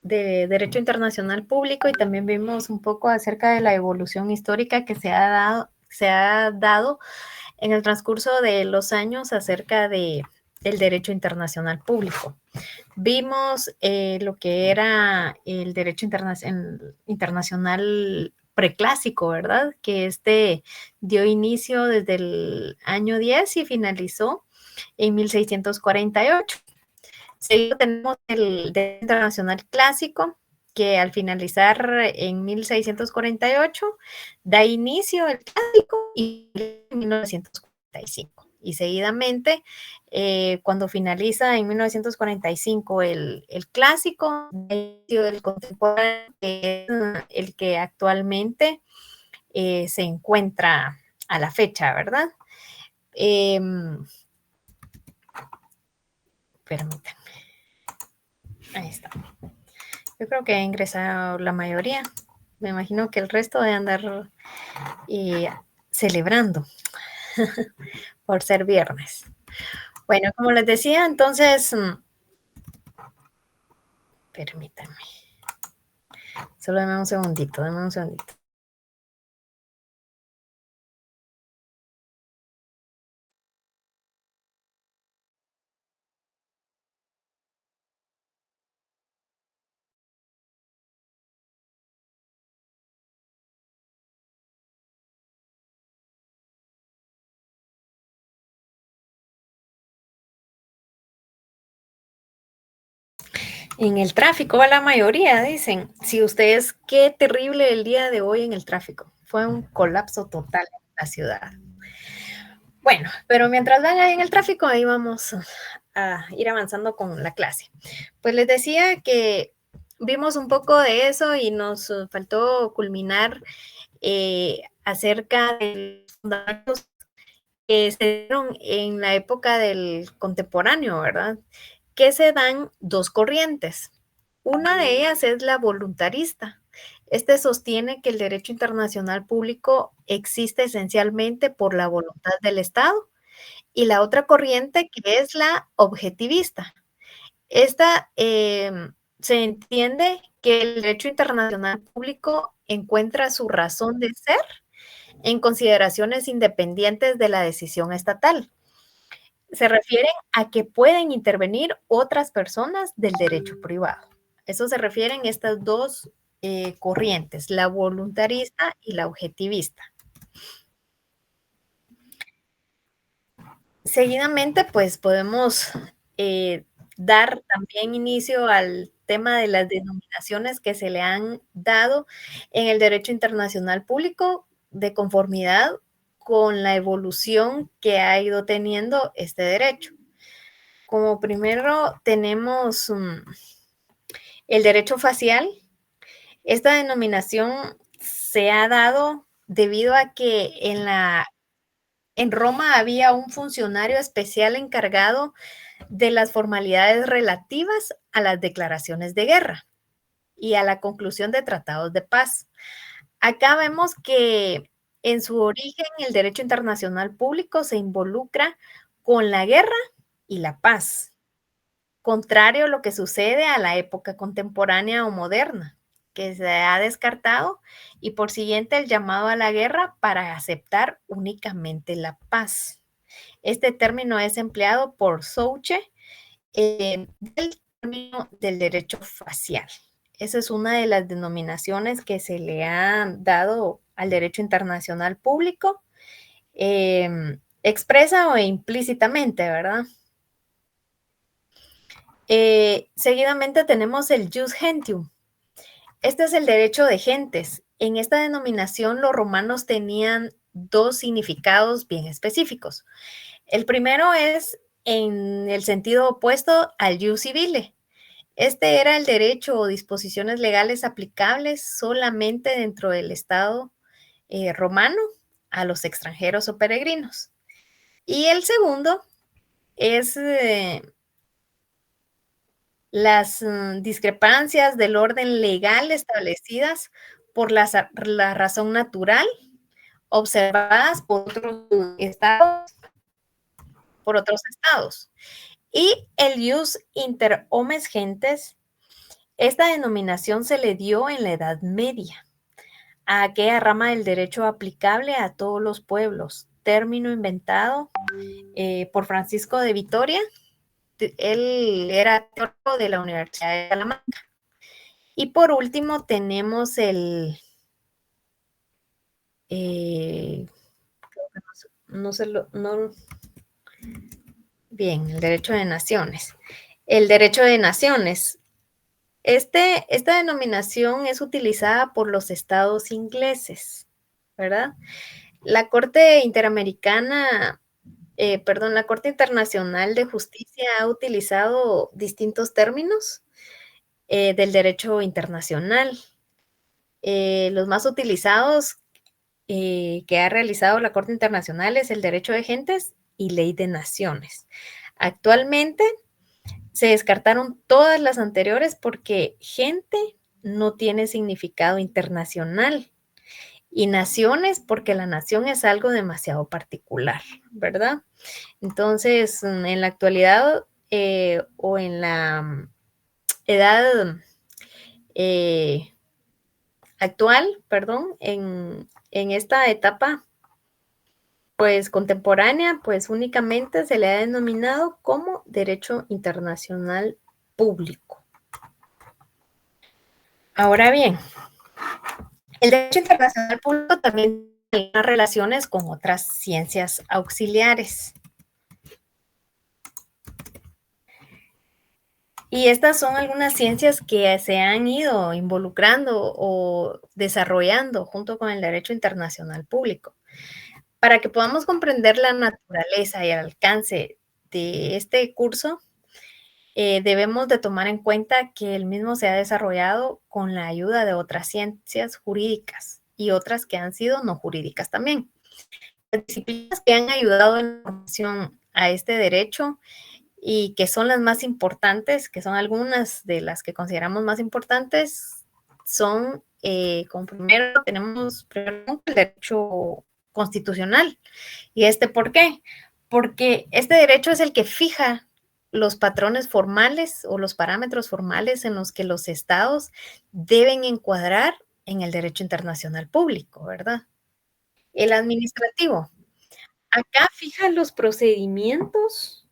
de Derecho Internacional Público y también vimos un poco acerca de la evolución histórica que se ha dado en el transcurso de los años acerca del derecho internacional público. Vimos lo que era el derecho internacional preclásico, ¿verdad? Que dio inicio desde el año 10 y finalizó en 1648. Seguido tenemos el derecho internacional clásico, que al finalizar en 1648 da inicio el clásico y en 1945. Y seguidamente, cuando finaliza en 1945 el clásico, da inicio el contemporáneo, que es el que actualmente se encuentra a la fecha, ¿verdad? Permítanme. Ahí está. Yo creo que ha ingresado la mayoría. Me imagino que el resto de andar celebrando por ser viernes. Bueno, como les decía, entonces, permítanme. Solo dame un segundito. En el tráfico va la mayoría, dicen. Si ustedes, qué terrible el día de hoy en el tráfico. Fue un colapso total en la ciudad. Bueno, pero mientras van ahí en el tráfico, ahí vamos a ir avanzando con la clase. Pues les decía que vimos un poco de eso y nos faltó culminar acerca de los fundamentos que se dieron en la época del contemporáneo, ¿verdad? Que se dan dos corrientes. Una de ellas es la voluntarista. Este sostiene que el derecho internacional público existe esencialmente por la voluntad del Estado, y la otra corriente que es la objetivista. Esta se entiende que el derecho internacional público encuentra su razón de ser en consideraciones independientes de la decisión estatal. Se refieren a que pueden intervenir otras personas del derecho privado. Eso se refieren estas dos corrientes, la voluntarista y la objetivista. Seguidamente, pues podemos dar también inicio al tema de las denominaciones que se le han dado en el derecho internacional público de conformidad con la evolución que ha ido teniendo este derecho. Como primero tenemos el derecho facial. Esta denominación se ha dado debido a que en Roma había un funcionario especial encargado de las formalidades relativas a las declaraciones de guerra y a la conclusión de tratados de paz. Acá vemos que en su origen el derecho internacional público se involucra con la guerra y la paz, contrario a lo que sucede a la época contemporánea o moderna, que se ha descartado y por siguiente el llamado a la guerra para aceptar únicamente la paz. Este término es empleado por Souche del término del derecho facial. Esa es una de las denominaciones que se le han dado al derecho internacional público, expresa o implícitamente, ¿verdad? Seguidamente tenemos el jus gentium. Este es el derecho de gentes. En esta denominación los romanos tenían dos significados bien específicos. El primero es en el sentido opuesto al jus civile. Este era el derecho o disposiciones legales aplicables solamente dentro del Estado romano a los extranjeros o peregrinos. Y el segundo es las discrepancias del orden legal establecidas por la razón natural observadas por otros estados. Y el jus inter homes gentes Esta denominación se le dio en la Edad Media a aquella rama del derecho aplicable a todos los pueblos, término inventado por Francisco de Vitoria. Él era teólogo de la Universidad de Salamanca. Y por último tenemos el, no se lo, no, bien, el derecho de naciones. El derecho de naciones. Esta denominación es utilizada por los estados ingleses, ¿verdad? La Corte Interamericana, la Corte Internacional de Justicia ha utilizado distintos términos del derecho internacional. Los más utilizados que ha realizado la Corte Internacional es el derecho de gentes y ley de naciones. Actualmente se descartaron todas las anteriores porque gente no tiene significado internacional y naciones porque la nación es algo demasiado particular, ¿verdad? Entonces, en la actualidad o en la edad actual, perdón, en esta etapa pues contemporánea, pues únicamente se le ha denominado como derecho internacional público. Ahora bien, el derecho internacional público también tiene relaciones con otras ciencias auxiliares. Y estas son algunas ciencias que se han ido involucrando o desarrollando junto con el derecho internacional público. Para que podamos comprender la naturaleza y el alcance de este curso, debemos de tomar en cuenta que el mismo se ha desarrollado con la ayuda de otras ciencias jurídicas y otras que han sido no jurídicas también. Las disciplinas que han ayudado en la formación a este derecho y que son las más importantes, que son algunas de las que consideramos más importantes, son, como primero tenemos el derecho constitucional. ¿Y por qué? Porque este derecho es el que fija los patrones formales o los parámetros formales en los que los estados deben encuadrar en el derecho internacional público, ¿verdad? El administrativo. Acá fija los procedimientos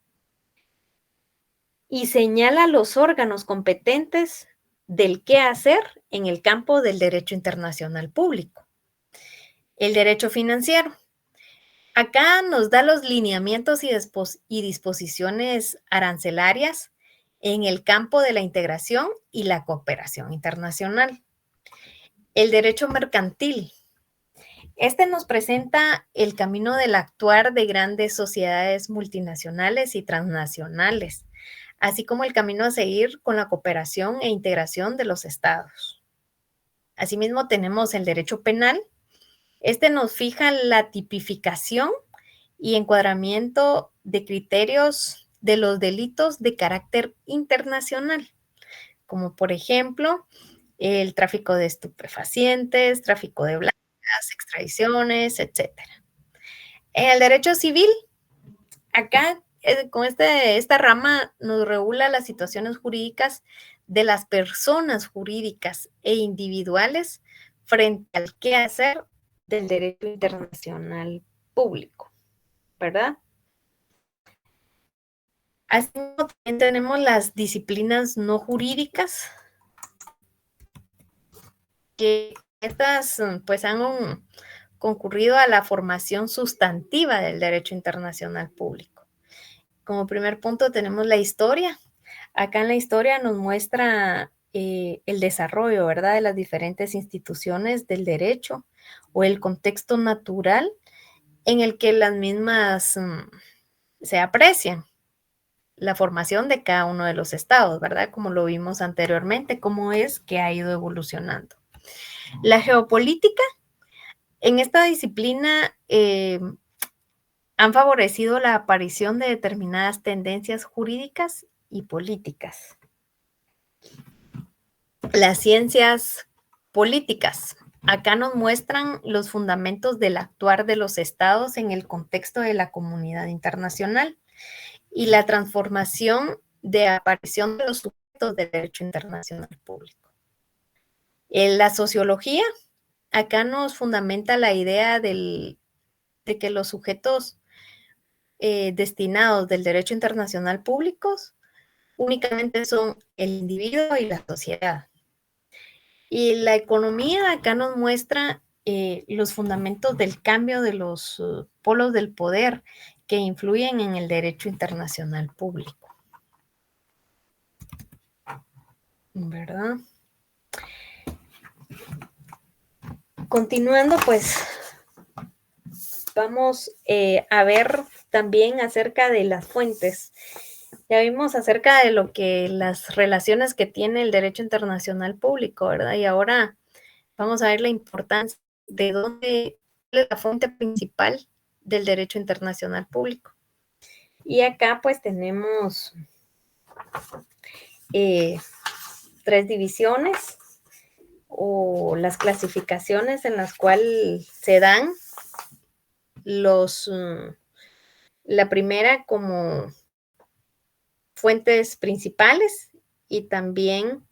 y señala los órganos competentes del qué hacer en el campo del derecho internacional público. El derecho financiero. Acá nos da los lineamientos y disposiciones arancelarias en el campo de la integración y la cooperación internacional. El derecho mercantil. Este nos presenta el camino del actuar de grandes sociedades multinacionales y transnacionales, así como el camino a seguir con la cooperación e integración de los estados. Asimismo, tenemos el derecho penal. Este nos fija la tipificación y encuadramiento de criterios de los delitos de carácter internacional, como por ejemplo el tráfico de estupefacientes, tráfico de blancas, extradiciones, etcétera. En el derecho civil, acá con esta rama nos regula las situaciones jurídicas de las personas jurídicas e individuales frente al quehacer del derecho internacional público, ¿verdad? Así también tenemos las disciplinas no jurídicas, que estas pues han concurrido a la formación sustantiva del derecho internacional público. Como primer punto tenemos la historia. Acá en la historia nos muestra el desarrollo, ¿verdad?, de las diferentes instituciones del derecho o el contexto natural en el que las mismas se aprecian. La formación de cada uno de los estados, ¿verdad? Como lo vimos anteriormente, cómo es que ha ido evolucionando. La geopolítica, en esta disciplina han favorecido la aparición de determinadas tendencias jurídicas y políticas. Las ciencias políticas. Acá nos muestran los fundamentos del actuar de los estados en el contexto de la comunidad internacional y la transformación de aparición de los del derecho internacional público. La sociología acá nos fundamenta la idea de que los sujetos destinados del derecho internacional público únicamente son el individuo y la sociedad. Y la economía acá nos muestra los fundamentos del cambio de los polos del poder que influyen en el derecho internacional público. ¿Verdad? Continuando, pues vamos a ver también acerca de las fuentes. Ya vimos acerca de lo que las relaciones que tiene el derecho internacional público, ¿verdad? Y ahora vamos a ver la importancia de dónde es la fuente principal del derecho internacional público. Y acá pues tenemos 3 divisiones o las clasificaciones en las cuales se dan la primera como fuentes principales y también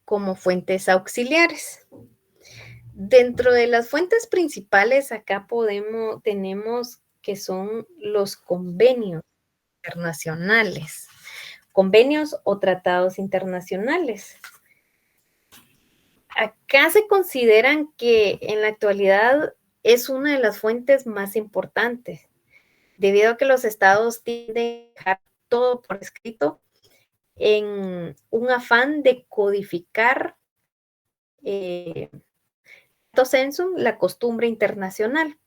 como fuentes auxiliares. Dentro de las fuentes principales acá tenemos que son los convenios internacionales, convenios o tratados internacionales. Acá se consideran que en la actualidad es una de las fuentes más importantes, debido a que los estados tienden a dejar todo por escrito en un afán de codificar sensum, la costumbre internacional.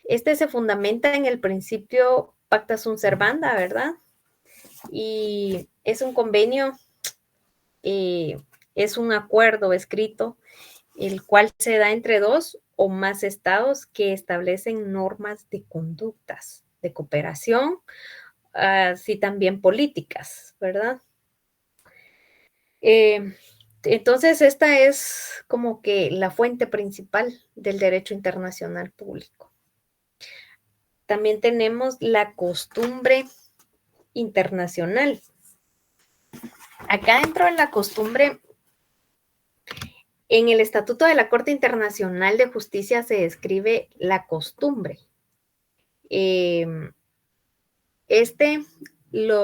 Este se fundamenta en el principio pacta sunt servanda, ¿verdad? Y es un convenio, es un acuerdo escrito, el cual se da entre 2 o más estados que establecen normas de conductas, de cooperación, así también políticas, ¿verdad? Entonces, esta es como que la fuente principal del derecho internacional público. También tenemos la costumbre internacional. Acá dentro de la costumbre, en el Estatuto de la Corte Internacional de Justicia se describe la costumbre.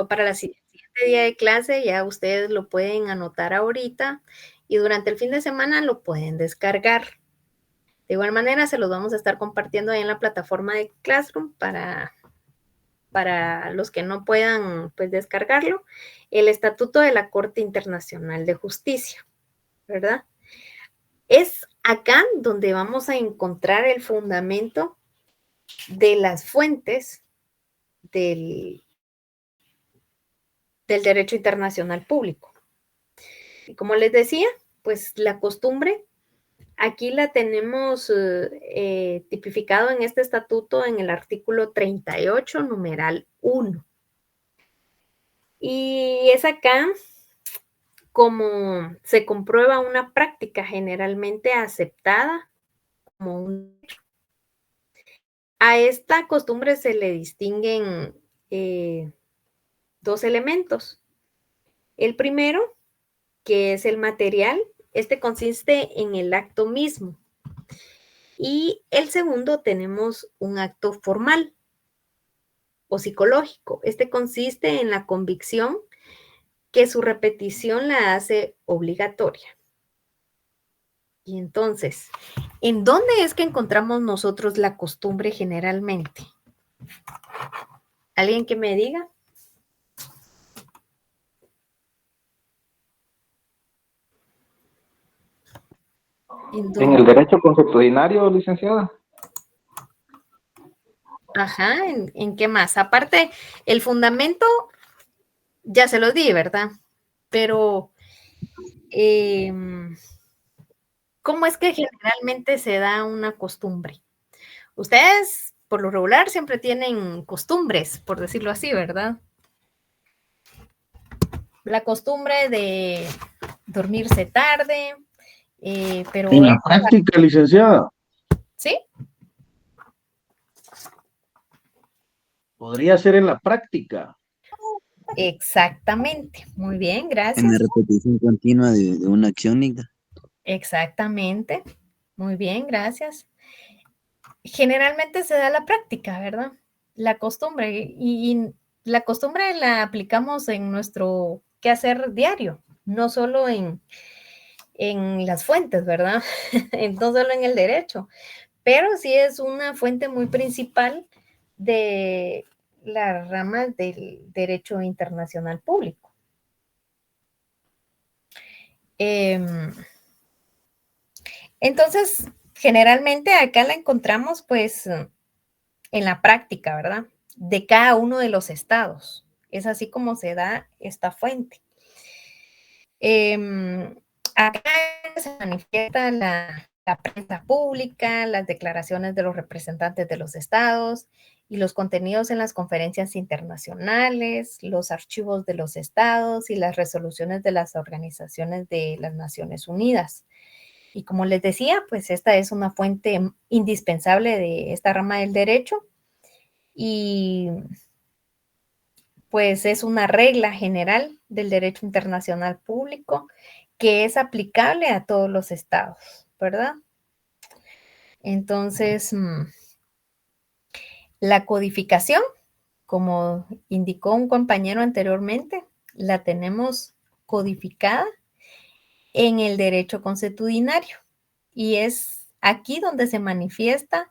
Para la siguiente día de clase ya ustedes lo pueden anotar ahorita y durante el fin de semana lo pueden descargar. De igual manera, se los vamos a estar compartiendo ahí en la plataforma de Classroom para los que no puedan pues, descargarlo, el Estatuto de la Corte Internacional de Justicia, ¿verdad? Es acá donde vamos a encontrar el fundamento de las fuentes del derecho internacional público. Y como les decía, pues la costumbre, aquí la tenemos tipificado en este estatuto en el artículo 38, numeral 1. Y es acá como se comprueba una práctica generalmente aceptada como un hecho. A esta costumbre se le distinguen 2 elementos. El primero, que es el material, este consiste en el acto mismo. Y el segundo, tenemos un acto formal o psicológico. Este consiste en la convicción que su repetición la hace obligatoria. Y entonces, ¿en dónde es que encontramos nosotros la costumbre generalmente? ¿Alguien que me diga? En el derecho consuetudinario, licenciada. Ajá, ¿en qué más? Aparte, el fundamento, ya se lo di, ¿verdad? Pero, ¿cómo es que generalmente se da una costumbre? Ustedes, por lo regular, siempre tienen costumbres, por decirlo así, ¿verdad? La costumbre de dormirse tarde, pero... En la práctica, licenciada. ¿Sí? Podría ser en la práctica. Exactamente. Muy bien, En la gracias. repetición continua de una acción, Nigda. Exactamente. Muy bien, gracias. Generalmente se da la práctica, ¿verdad? La costumbre. Y la costumbre la aplicamos en nuestro quehacer diario, no solo en las fuentes, ¿verdad? No solo en el derecho, pero sí es una fuente muy principal de las ramas del derecho internacional público. Entonces, generalmente acá la encontramos pues en la práctica, ¿verdad? De cada uno de los estados. Es así como se da esta fuente. Acá se manifiesta la prensa pública, las declaraciones de los representantes de los estados y los contenidos en las conferencias internacionales, los archivos de los estados y las resoluciones de las organizaciones de las Naciones Unidas. Y como les decía, pues esta es una fuente indispensable de esta rama del derecho y pues es una regla general del derecho internacional público que es aplicable a todos los estados, ¿verdad? Entonces, la codificación, como indicó un compañero anteriormente, la tenemos codificada en el derecho consuetudinario y es aquí donde se manifiesta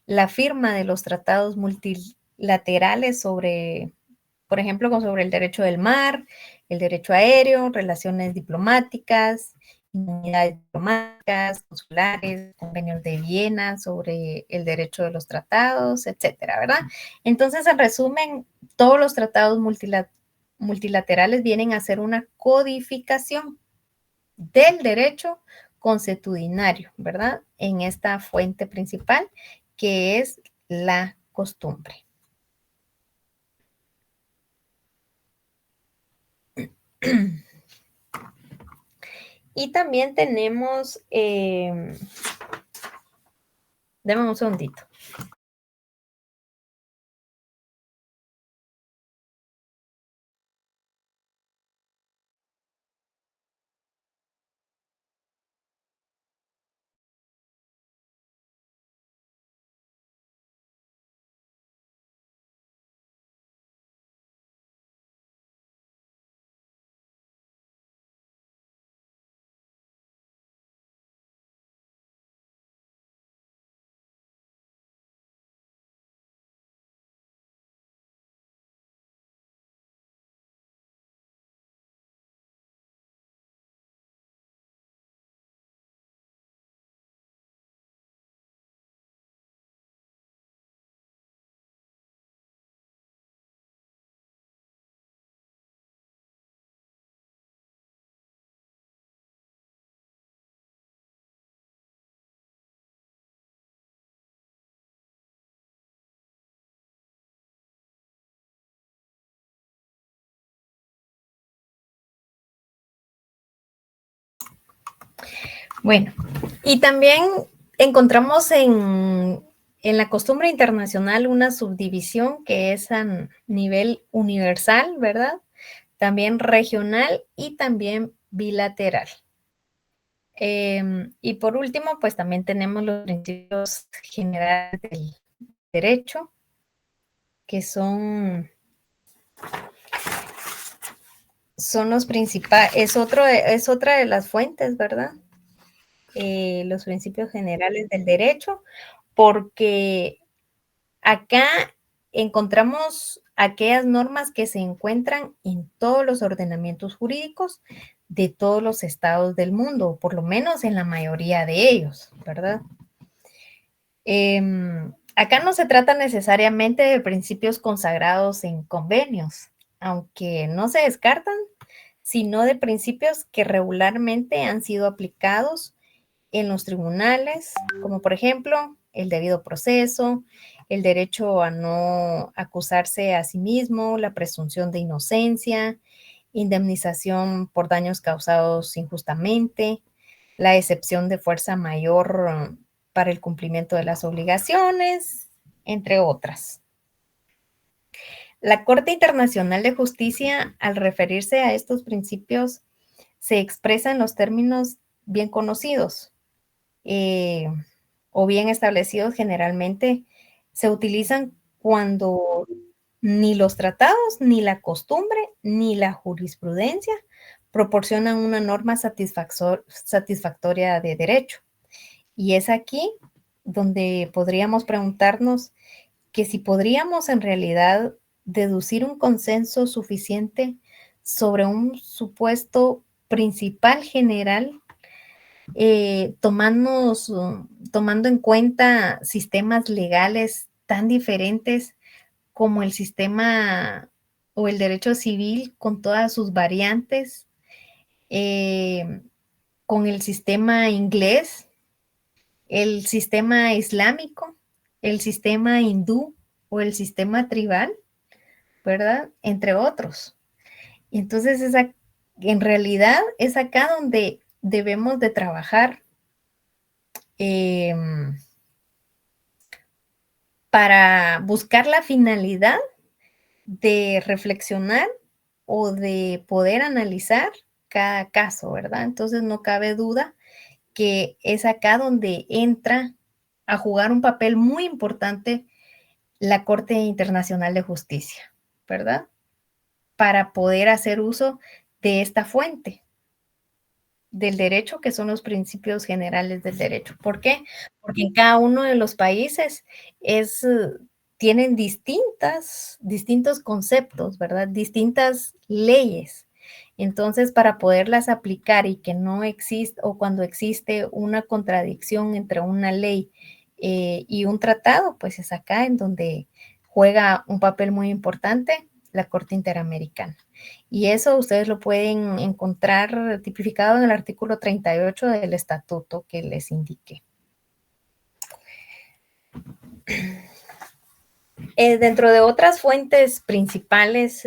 la firma de los tratados multilaterales sobre, por ejemplo, sobre el derecho del mar, el derecho aéreo, relaciones diplomáticas, inmunidades diplomáticas, consulares, convenios de Viena sobre el derecho de los tratados, etcétera, ¿verdad? Entonces, en resumen, todos los tratados multilaterales vienen a ser una codificación del derecho consuetudinario, ¿verdad? En esta fuente principal que es la costumbre. Y también tenemos, déjame un segundito. Bueno, y también encontramos en la costumbre internacional una subdivisión que es a nivel universal, ¿verdad? También regional y también bilateral. Y por último, pues también tenemos los principios generales del derecho, que son los principales, es otra de las fuentes, ¿verdad? Los principios generales del derecho, porque acá encontramos aquellas normas que se encuentran en todos los ordenamientos jurídicos de todos los estados del mundo, por lo menos en la mayoría de ellos, ¿verdad? Acá no se trata necesariamente de principios consagrados en convenios, aunque no se descartan, sino de principios que regularmente han sido aplicados en los tribunales, como por ejemplo el debido proceso, el derecho a no acusarse a sí mismo, la presunción de inocencia, indemnización por daños causados injustamente, la excepción de fuerza mayor para el cumplimiento de las obligaciones, entre otras. La Corte Internacional de Justicia, al referirse a estos principios, se expresa en los términos bien conocidos o bien establecidos generalmente. Se utilizan cuando ni los tratados, ni la costumbre, ni la jurisprudencia proporcionan una norma satisfactoria de derecho. Y es aquí donde podríamos preguntarnos que si podríamos en realidad deducir un consenso suficiente sobre un supuesto principal general, tomando en cuenta sistemas legales tan diferentes como el sistema o el derecho civil con todas sus variantes, con el sistema inglés, el sistema islámico, el sistema hindú o el sistema tribal, ¿verdad? Entre otros. Entonces, en realidad es acá donde debemos de trabajar para buscar la finalidad de reflexionar o de poder analizar cada caso, ¿verdad? Entonces, no cabe duda que es acá donde entra a jugar un papel muy importante la Corte Internacional de Justicia, ¿verdad? Para poder hacer uso de esta fuente del derecho, que son los principios generales del derecho. ¿Por qué? Porque en cada uno de los países tienen distintos conceptos, ¿verdad? Distintas leyes. Entonces, para poderlas aplicar y que no exista, o cuando existe una contradicción entre una ley y un tratado, pues es acá en donde juega un papel muy importante la Corte Interamericana. Y eso ustedes lo pueden encontrar tipificado en el artículo 38 del estatuto que les indiqué. Dentro de otras fuentes principales,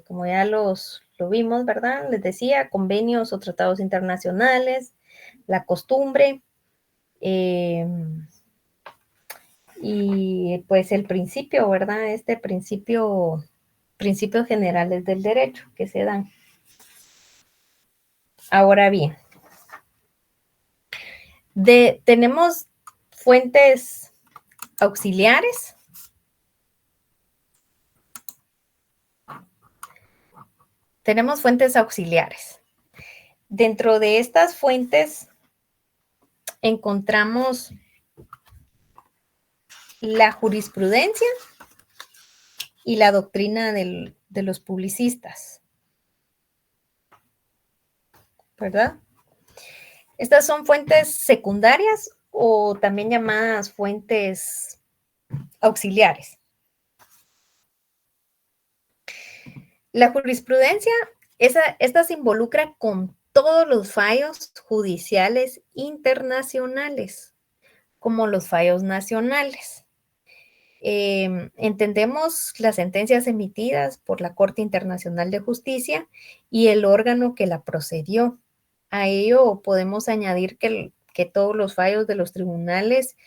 como ya lo vimos, ¿verdad? Les decía, convenios o tratados internacionales, la costumbre, y pues el principio, ¿verdad? Principios generales del derecho que se dan. Ahora bien, tenemos fuentes auxiliares. Tenemos fuentes auxiliares. Dentro de estas fuentes encontramos la jurisprudencia y la doctrina de los publicistas, ¿verdad? Estas son fuentes secundarias o también llamadas fuentes auxiliares. La jurisprudencia, esta se involucra con todos los fallos judiciales internacionales, como los fallos nacionales. Entendemos las sentencias emitidas por la Corte Internacional de Justicia y el órgano que la procedió. A ello podemos añadir que todos los fallos de los tribunales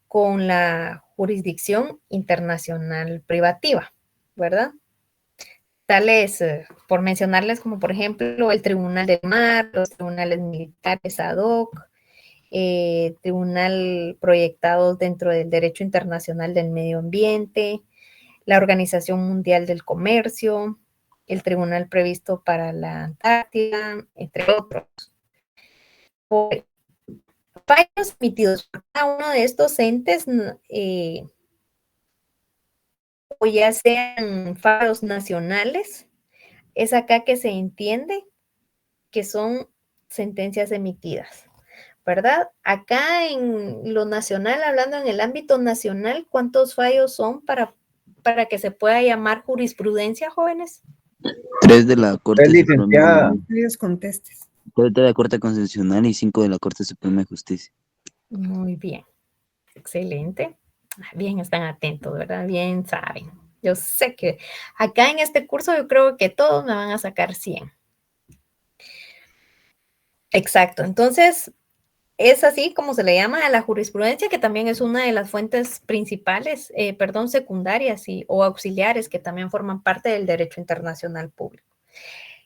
con la jurisdicción internacional privativa, ¿verdad? Tales, por mencionarles, como por ejemplo el Tribunal del Mar, los tribunales militares ad hoc, tribunal proyectados dentro del derecho internacional del medio ambiente, la Organización Mundial del Comercio, el tribunal previsto para la Antártida, entre otros. Por fallos emitidos por cada uno de estos entes, o ya sean fallos nacionales, es acá que se entiende que son sentencias emitidas, ¿verdad? Acá en lo nacional, hablando en el ámbito nacional, ¿cuántos fallos son para que se pueda llamar jurisprudencia, jóvenes? 3 de la Corte licenciada. Ellos contestes. 3 de la Corte Constitucional y 5 de la Corte Suprema de Justicia. Muy bien, excelente. Bien, están atentos, ¿verdad? Bien saben. Yo sé que acá en este curso yo creo que todos me van a sacar 100. Exacto. Entonces, es así como se le llama a la jurisprudencia, que también es una de las fuentes principales, secundarias o auxiliares que también forman parte del derecho internacional público.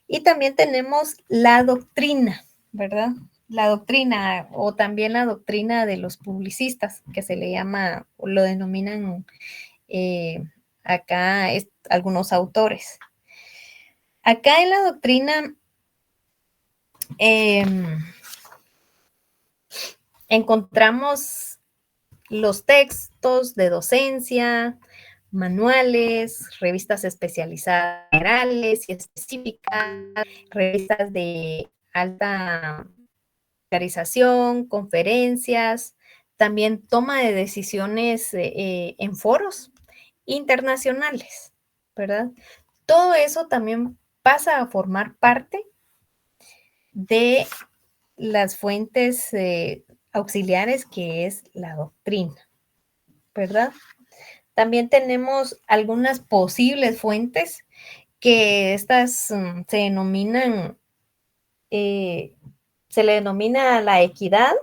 Y también tenemos la doctrina, ¿verdad? La doctrina o también la doctrina de los publicistas, que se le llama o lo denominan acá algunos autores. Acá en la doctrina encontramos los textos de docencia, manuales, revistas especializadas generales y específicas, revistas de alta especialización, conferencias, también toma de decisiones en foros internacionales, ¿verdad? Todo eso también pasa a formar parte de las fuentes auxiliares que es la doctrina, ¿verdad? También tenemos algunas posibles fuentes que estas se denominan, se le denomina la equidad,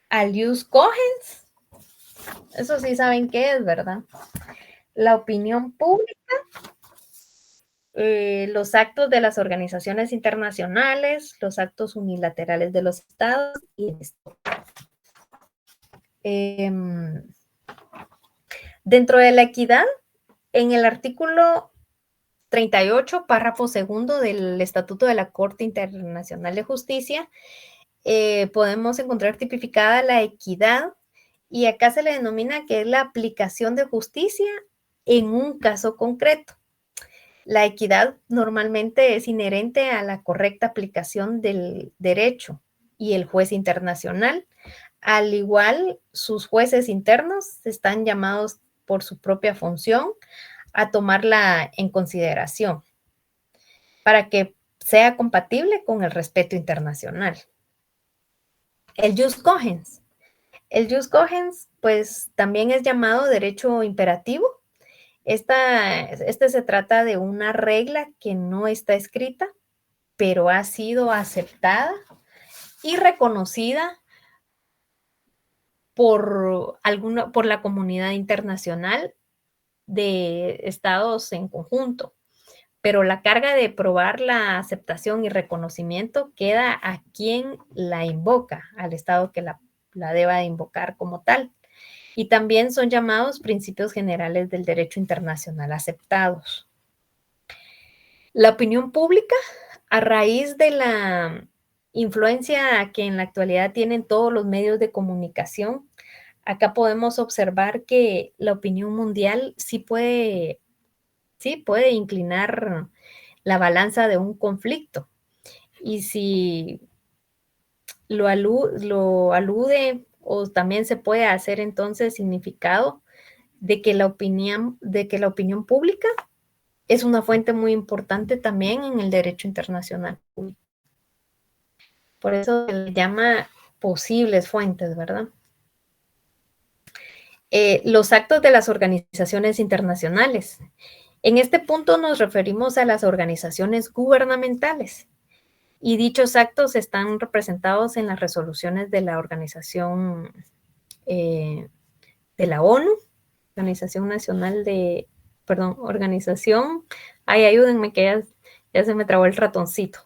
al jus cogens, eso sí saben qué es, ¿verdad? La opinión pública, los actos de las organizaciones internacionales, los actos unilaterales de los estados y esto. Dentro de la equidad, en el artículo 38, párrafo segundo del Estatuto de la Corte Internacional de Justicia, podemos encontrar tipificada la equidad y acá se le denomina que es la aplicación de justicia en un caso concreto. La equidad normalmente es inherente a la correcta aplicación del derecho y el juez internacional. Al igual, sus jueces internos están llamados por su propia función a tomarla en consideración para que sea compatible con el respeto internacional. El jus cogens. El jus cogens, pues, también es llamado derecho imperativo. Este se trata de una regla que no está escrita, pero ha sido aceptada y reconocida por la comunidad internacional de estados en conjunto. Pero la carga de probar la aceptación y reconocimiento queda a quien la invoca, al estado que la deba de invocar como tal. Y también son llamados principios generales del derecho internacional aceptados. La opinión pública, a raíz de la influencia que en la actualidad tienen todos los medios de comunicación, acá podemos observar que la opinión mundial sí puede inclinar la balanza de un conflicto. Y si lo alude o también se puede hacer entonces significado de que la opinión pública es una fuente muy importante también en el derecho internacional. Por eso se le llama posibles fuentes, ¿verdad? Los actos de las organizaciones internacionales. En este punto nos referimos a las organizaciones gubernamentales y dichos actos están representados en las resoluciones de la Organización de la ONU, ayúdenme que ya se me trabó el ratoncito.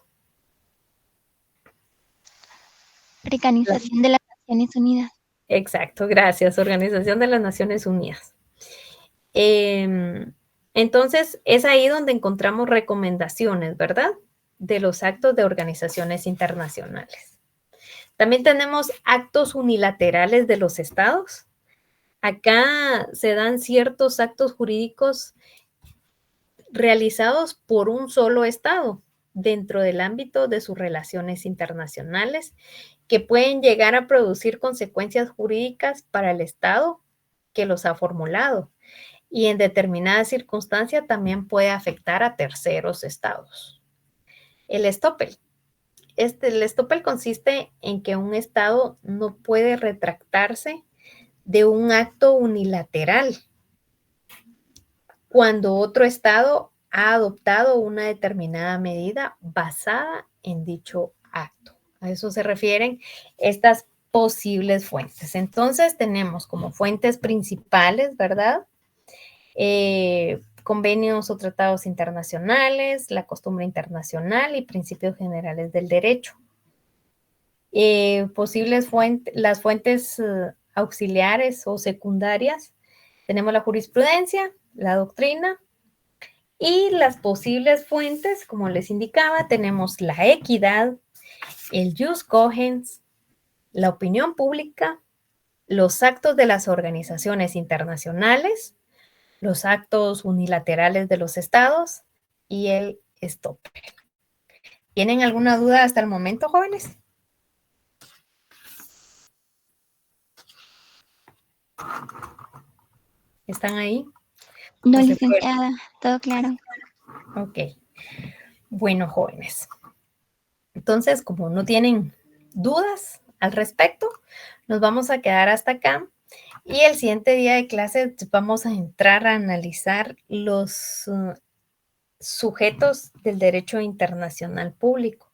Organización de las Naciones Unidas. Exacto, gracias, Organización de las Naciones Unidas. Entonces, es ahí donde encontramos recomendaciones, ¿verdad? De los actos de organizaciones internacionales. También tenemos actos unilaterales de los estados. Acá se dan ciertos actos jurídicos realizados por un solo estado dentro del ámbito de sus relaciones internacionales que pueden llegar a producir consecuencias jurídicas para el estado que los ha formulado y en determinada circunstancia también puede afectar a terceros estados. El estoppel. El estoppel consiste en que un estado no puede retractarse de un acto unilateral cuando otro estado ha adoptado una determinada medida basada en dicho acto. A eso se refieren estas posibles fuentes. Entonces, tenemos como fuentes principales, ¿verdad? Convenios o tratados internacionales, la costumbre internacional y principios generales del derecho. Posibles fuentes, las fuentes auxiliares o secundarias, tenemos la jurisprudencia, la doctrina, y las posibles fuentes, como les indicaba, tenemos la equidad, el jus cogens, la opinión pública, los actos de las organizaciones internacionales, los actos unilaterales de los estados y el estoppel. ¿Tienen alguna duda hasta el momento, jóvenes? ¿Están ahí? No, licenciada, todo claro. Ok. Bueno, jóvenes. Entonces, como no tienen dudas al respecto, nos vamos a quedar hasta acá. Y el siguiente día de clase vamos a entrar a analizar los sujetos del derecho internacional público,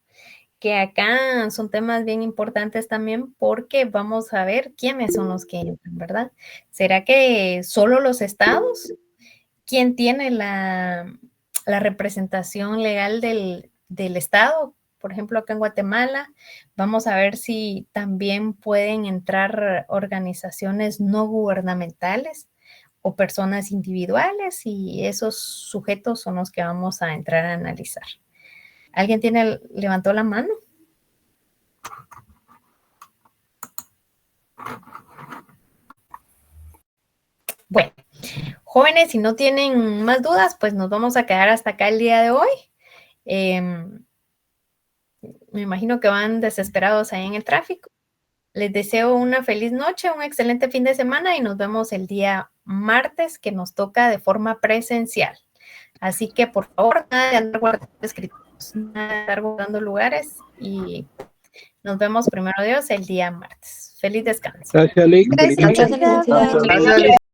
que acá son temas bien importantes también porque vamos a ver quiénes son los que entran, ¿verdad? ¿Será que solo los estados? ¿Quién tiene la representación legal del estado? Por ejemplo, acá en Guatemala, vamos a ver si también pueden entrar organizaciones no gubernamentales o personas individuales, y esos sujetos son los que vamos a entrar a analizar. ¿Alguien levantó la mano? Bueno, jóvenes, si no tienen más dudas, pues nos vamos a quedar hasta acá el día de hoy. Me imagino que van desesperados ahí en el tráfico. Les deseo una feliz noche, un excelente fin de semana y nos vemos el día martes, que nos toca de forma presencial. Así que, por favor, nada de andar guardando escritos, nada de andar guardando lugares, y nos vemos, primero Dios, el día martes. Feliz descanso. Gracias, Lick. Gracias, licenciada.